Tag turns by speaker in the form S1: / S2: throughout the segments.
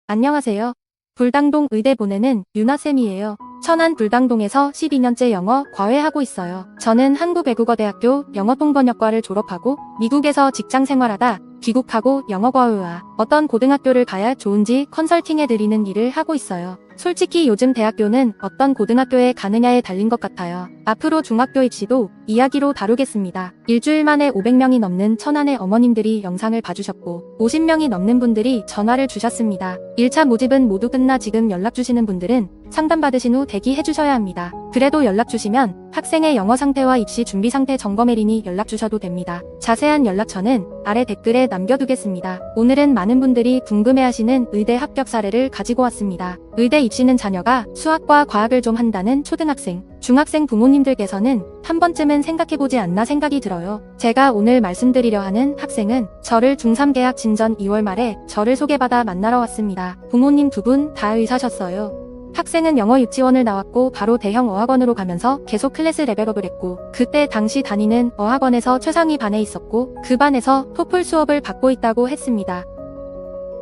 S1: 안녕하세요. 불당동 의대 보내는 유나쌤이에요. 천안 불당동에서 12년째 영어 과외하고 있어요. 저는 한국외국어대학교 영어통번역과를 졸업하고 미국에서 직장 생활하다 귀국하고 영어 과외와 어떤 고등학교를 가야 좋은지 컨설팅해드리는 일을 하고 있어요. 솔직히 요즘 대학교는 어떤 고등학교에 가느냐에 달린 것 같아요. 앞으로 중학교 입시도 이야기로 다루겠습니다. 일주일 만에 500명이 넘는 천안의 어머님들이 영상을 봐주셨고 50명이 넘는 분들이 전화를 주셨습니다. 1차 모집은 모두 끝나 지금 연락 주시는 분들은 상담받으신 후 대기해 주셔야 합니다. 그래도 연락 주시면 학생의 영어 상태와 입시 준비 상태 점검해리니 연락 주셔도 됩니다. 자세한 연락처는 아래 댓글에 남겨두겠습니다. 오늘은 많은 분들이 궁금해하시는 의대 합격 사례를 가지고 왔습니다. 의대 입시는 자녀가 수학과 과학을 좀 한다는 초등학생, 중학생 부모님들께서는 한 번쯤은 생각해보지 않나 생각이 들어요. 제가 오늘 말씀드리려 하는 학생은 저를 중3 개학 진전 2월 말에 저를 소개받아 만나러 왔습니다. 부모님 두 분 다 의사셨어요. 학생은 영어 유치원을 나왔고 바로 대형 어학원으로 가면서 계속 클래스 레벨업을 했고 그때 당시 다니는 어학원에서 최상위 반에 있었고 그 반에서 토플 수업을 받고 있다고 했습니다.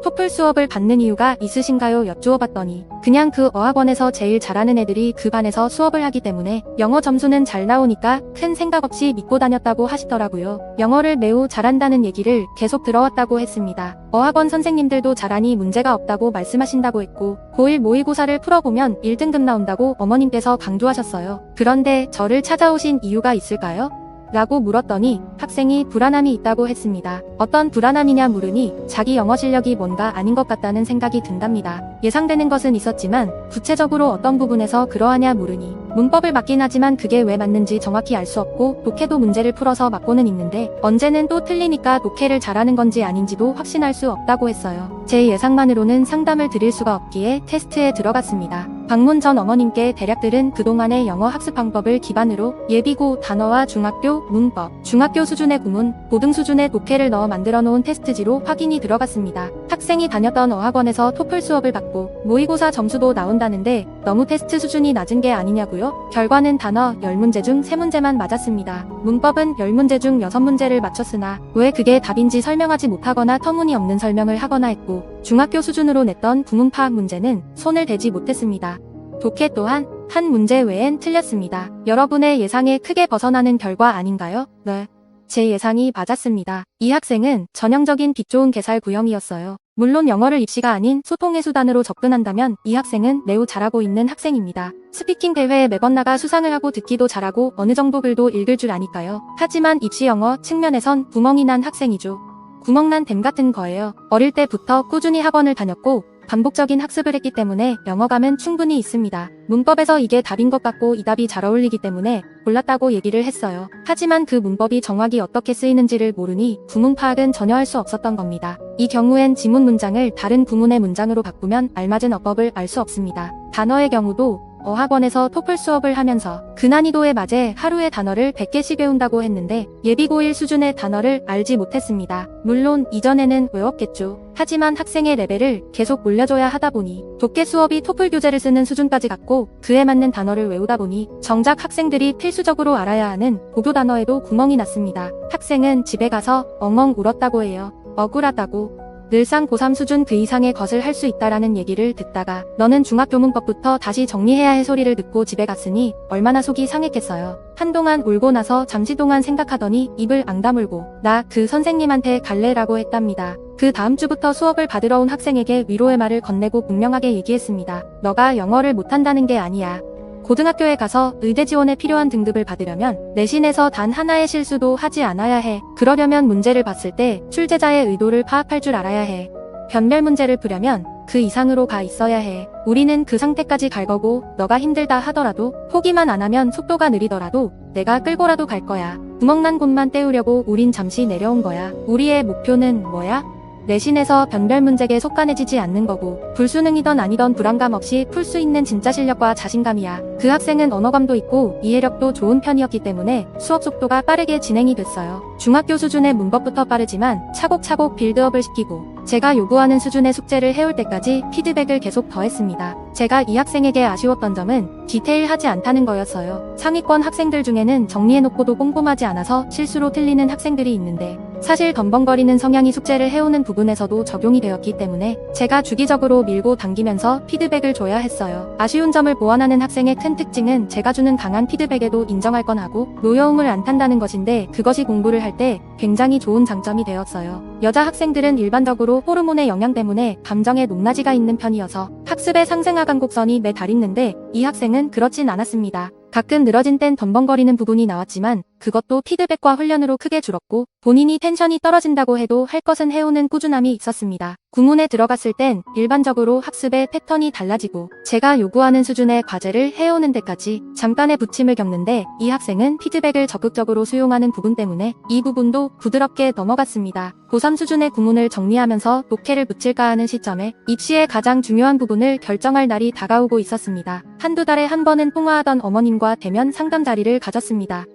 S1: 토플 수업을 받는 이유가 있으신가요? 여쭈어봤더니 그냥 그 어학원에서 제일 잘하는 애들이 그 반에서 수업을 하기 때문에 영어 점수는 잘 나오니까 큰 생각 없이 믿고 다녔다고 하시더라고요. 영어를 매우 잘한다는 얘기를 계속 들어왔다고 했습니다. 어학원 선생님들도 잘하니 문제가 없다고 말씀하신다고 했고 고1 모의고사를 풀어보면 1등급 나온다고 어머님께서 강조하셨어요. 그런데 저를 찾아오신 이유가 있을까요? 라고 물었더니 학생이 불안함이 있다고 했습니다. 어떤 불안함이냐 물으니 자기 영어 실력이 뭔가 아닌 것 같다는 생각이 든답니다. 예상되는 것은 있었지만 구체적으로 어떤 부분에서 그러하냐 물으니 문법을 맞긴 하지만 그게 왜 맞는지 정확히 알 수 없고 독해도 문제를 풀어서 맞고는 있는데 언제는 또 틀리니까 독해를 잘하는 건지 아닌지도 확신할 수 없다고 했어요. 제 예상만으로는 상담을 드릴 수가 없기에 테스트에 들어갔습니다. 방문 전 어머님께 대략 들은 그동안의 영어 학습 방법을 기반으로 예비고, 단어와 중학교, 문법, 중학교 수준의 구문, 고등 수준의 독해를 넣어 만들어 놓은 테스트지로 확인이 들어갔습니다. 학생이 다녔던 어학원에서 토플 수업을 받고 모의고사 점수도 나온다는데 너무 테스트 수준이 낮은 게 아니냐고요? 결과는 단어 10문제 중 3문제만 맞았습니다. 문법은 10문제 중 6문제를 맞췄으나 왜 그게 답인지 설명하지 못하거나 터무니없는 설명을 하거나 했고 중학교 수준으로 냈던 구문 파악 문제는 손을 대지 못했습니다. 독해 또한 한 문제 외엔 틀렸습니다. 여러분의 예상에 크게 벗어나는 결과 아닌가요? 네. 제 예상이 맞았습니다. 이 학생은 전형적인 빛 좋은 개살 구형이었어요. 물론 영어를 입시가 아닌 소통의 수단으로 접근한다면 이 학생은 매우 잘하고 있는 학생입니다. 스피킹 대회에 매번 나가 수상을 하고 듣기도 잘하고 어느 정도 글도 읽을 줄 아니까요. 하지만 입시 영어 측면에선 구멍이 난 학생이죠. 구멍난 댐 같은 거예요. 어릴 때부터 꾸준히 학원을 다녔고 반복적인 학습을 했기 때문에 영어감은 충분히 있습니다. 문법에서 이게 답인 것 같고 이 답이 잘 어울리기 때문에 골랐다고 얘기를 했어요. 하지만 그 문법이 정확히 어떻게 쓰이는지를 모르니 구문 파악은 전혀 할 수 없었던 겁니다. 이 경우엔 지문 문장을 다른 구문의 문장으로 바꾸면 알맞은 어법을 알 수 없습니다. 단어의 경우도 어학원에서 토플 수업을 하면서 그 난이도에 맞게 하루에 단어를 100개씩 외운다고 했는데 예비 고1 수준의 단어를 알지 못했습니다. 물론 이전에는 외웠겠죠. 하지만 학생의 레벨을 계속 올려줘야 하다 보니 독해 수업이 토플 교재를 쓰는 수준까지 갔고 그에 맞는 단어를 외우다 보니 정작 학생들이 필수적으로 알아야 하는 보교 단어에도 구멍이 났습니다. 학생은 집에 가서 엉엉 울었다고 해요. 억울하다고. 늘상 고3 수준 그 이상의 것을 할 수 있다라는 얘기를 듣다가 너는 중학교 문법부터 다시 정리해야 할 소리를 듣고 집에 갔으니 얼마나 속이 상했겠어요. 한동안 울고 나서 잠시 동안 생각하더니 입을 앙 다물고 나 그 선생님한테 갈래라고 했답니다. 그 다음 주부터 수업을 받으러 온 학생에게 위로의 말을 건네고 분명하게 얘기했습니다. 너가 영어를 못한다는 게 아니야. 고등학교에 가서 의대 지원에 필요한 등급을 받으려면 내신에서 단 하나의 실수도 하지 않아야 해. 그러려면 문제를 봤을 때 출제자의 의도를 파악할 줄 알아야 해. 변별 문제를 풀려면 그 이상으로 가 있어야 해. 우리는 그 상태까지 갈 거고 너가 힘들다 하더라도 포기만 안 하면 속도가 느리더라도 내가 끌고라도 갈 거야. 구멍난 곳만 때우려고 우린 잠시 내려온 거야. 우리의 목표는 뭐야? 내신에서 변별 문제에 속간해지지 않는 거고 불수능이던 아니던 불안감 없이 풀 수 있는 진짜 실력과 자신감이야. 그 학생은 언어감도 있고 이해력도 좋은 편이었기 때문에 수업 속도가 빠르게 진행이 됐어요. 중학교 수준의 문법부터 빠르지만 차곡차곡 빌드업을 시키고 제가 요구하는 수준의 숙제를 해올 때까지 피드백을 계속 더했습니다. 제가 이 학생에게 아쉬웠던 점은 디테일하지 않다는 거였어요. 상위권 학생들 중에는 정리해놓고도 꼼꼼하지 않아서 실수로 틀리는 학생들이 있는데 사실 덤벙거리는 성향이 숙제를 해오는 부분에서도 적용이 되었기 때문에 제가 주기적으로 밀고 당기면서 피드백을 줘야 했어요. 아쉬운 점을 보완하는 학생의 큰 특징은 제가 주는 강한 피드백에도 인정할 건 하고 노여움을 안 탄다는 것인데, 그것이 공부를 할 때 굉장히 좋은 장점이 되었어요. 여자 학생들은 일반적으로 호르몬의 영향 때문에 감정에 높낮이가 있는 편이어서 학습의 상승하강 곡선이 매달 있는데, 이 학생은 그렇진 않았습니다. 가끔 늘어진 땐 덤벙거리는 부분이 나왔지만 그것도 피드백과 훈련으로 크게 줄었고, 본인이 텐션이 떨어진다고 해도 할 것은 해오는 꾸준함이 있었습니다. 구문에 들어갔을 땐 일반적으로 학습의 패턴이 달라지고 제가 요구하는 수준의 과제를 해오는 데까지 잠깐의 부침을 겪는데, 이 학생은 피드백을 적극적으로 수용하는 부분 때문에 이 부분도 부드럽게 넘어갔습니다. 고3 수준의 구문을 정리하면서 독해를 붙일까 하는 시점에 입시의 가장 중요한 부분을 결정할 날이 다가오고 있었습니다. 한두 달에 한 번은 통화하던 어머님과 대면 상담 자리를 가졌습니다.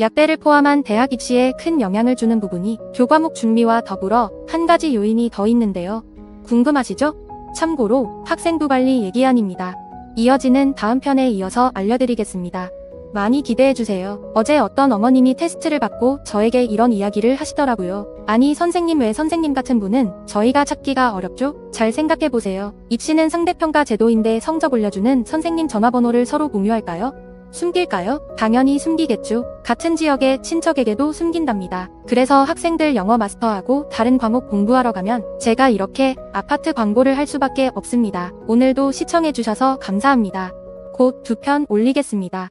S1: 약대를 포함한 대학 입시에 큰 영향을 주는 부분이 교과목 준비와 더불어 한 가지 요인이 더 있는데요. 궁금하시죠? 참고로 학생부 관리 얘기안입니다. 이어지는 다음 편에 이어서 알려드리겠습니다. 많이 기대해주세요. 어제 어떤 어머님이 테스트를 받고 저에게 이런 이야기를 하시더라고요. 아니 선생님, 왜 선생님 같은 분은 저희가 찾기가 어렵죠? 잘 생각해보세요. 입시는 상대평가 제도인데 성적 올려주는 선생님 전화번호를 서로 공유할까요? 숨길까요? 당연히 숨기겠죠. 같은 지역의 친척에게도 숨긴답니다. 그래서 학생들 영어 마스터하고 다른 과목 공부하러 가면 제가 이렇게 아파트 광고를 할 수밖에 없습니다. 오늘도 시청해주셔서 감사합니다. 곧 2편 올리겠습니다.